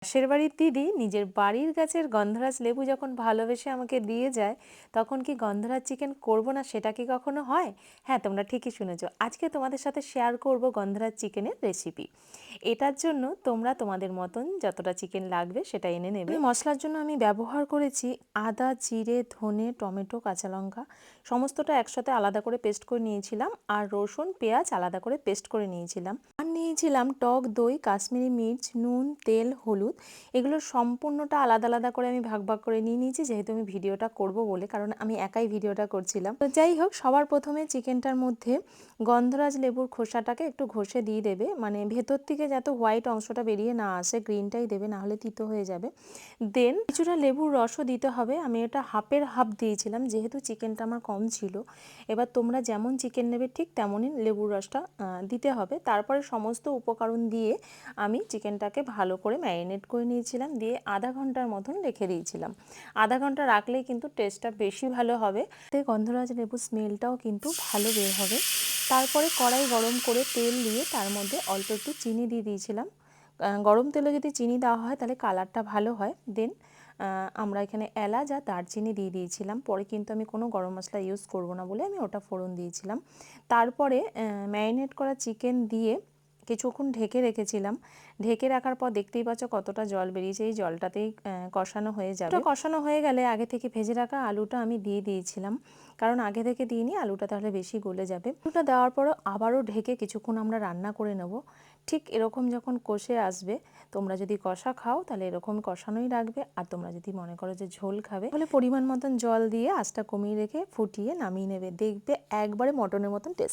পাশের বাড়ির দিদি নিজের বাড়ির গাছের গন্ধরাজ লেবু যখন ভালোবেসে আমাকে দিয়ে যায়, তখন কি গন্ধরাজ চিকেন করব না, সেটা কি কখনো হয়? হ্যাঁ, তোমরা ঠিকই শুনেছো। আজকে তোমাদের সাথে শেয়ার করব গন্ধরাজ চিকেনের রেসিপি। এটার জন্য তোমরা তোমাদের মতন যতটা চিকেন লাগবে সেটা এনে নেবে। মশলার জন্য আমি ব্যবহার করেছি আদা, জিরে, ধনে, টমেটো, কাঁচা লঙ্কা সমস্তটা একসাথে আলাদা করে পেস্ট করে নিয়েছিলাম, আর রসুন, পেঁয়াজ আলাদা করে পেস্ট করে নিয়েছিলাম। আর নিয়েছিলাম টক দই, কাশ্মীরি মির্চ, নুন, তেল, হলুদ। এগুলো সম্পূর্ণটা আলাদা আলাদা করে আমি ভাগ ভাগ করে নিয়ে নিয়েছি, যেহেতু আমি ভিডিওটা করব বলে, কারণ আমি একাই ভিডিওটা করছিলাম। তো যাই হোক, সবার প্রথমে চিকেনটার মধ্যে গন্ধরাজ লেবুর খোসাটাকে একটু ঘষে দিয়ে দেবে, মানে ভেতর থেকে যাতে হোয়াইট অংশটা বেরিয়ে না আসে, গ্রিনটাই দেবে, না হলে তিতো হয়ে যাবে। দেন কিছুটা লেবুর রসও দিতে হবে। আমি এটা হাফের হাফ দিয়েছিলাম, যেহেতু চিকেনটা আমার কম ছিল। এবার তোমরা যেমন চিকেন নেবে ঠিক তেমনই লেবুর রসটা দিতে হবে। তারপরে সমস্ত উপকরণ দিয়ে আমি চিকেনটাকে ভালো করে ম্যারিনেট করে নিয়েছিলাম, দিয়ে আধা ঘন্টার মতন রেখে দিয়েছিলাম। আধা ঘন্টা রাখলেই কিন্তু টেস্টটা বেশি ভালো হবে, গন্ধরাজ লেবুর স্মেলটাও কিন্তু ভালো বের হবে। তারপরে কড়াই গরম করে তেল দিয়ে তার মধ্যে অল্প একটু চিনি দিয়ে দিয়েছিলাম। গরম তেলে যদি চিনি দেওয়া হয় তাহলে কালারটা ভালো হয়। দেন আমরা এখানে এলাচ আর দারচিনি দিয়ে দিয়েছিলাম। পরে কিন্তু আমি কোনো গরম মশলা ইউজ করব না বলে আমি ওটা ফোড়ন দিয়েছিলাম। তারপরে ম্যারিনেট করা চিকেন দিয়ে কিছুক্ষণ ঢেকে রেখেছিলাম। ঢেকে রাখার পর দেখতেই পাচ্ছ কতটা জল বেরিয়েছে, এই জলটাতেই কষানো হয়ে যাবে। কষানো হয়ে গেলে আগে থেকে ভেজে রাখা আলুটা আমি দিয়ে দিয়েছিলাম, কারণ আগে থেকে দিইনি, আলুটা তাহলে বেশি গলে যাবে। আলুটা দেওয়ার পরও আবারও ঢেকে কিছুক্ষণ আমরা রান্না করে নেব। ঠিক এরকম যখন কষে আসবে, তোমরা যদি কষা খাও তাহলে এরকম কষানোই রাখবে, আর তোমরা যদি মনে করো যে ঝোল খাবে তাহলে পরিমাণ মতন জল দিয়ে আঁচটা কমিয়ে রেখে ফুটিয়ে নামিয়ে নেবে। দেখবে একবারে মটনের মতন টেস্ট।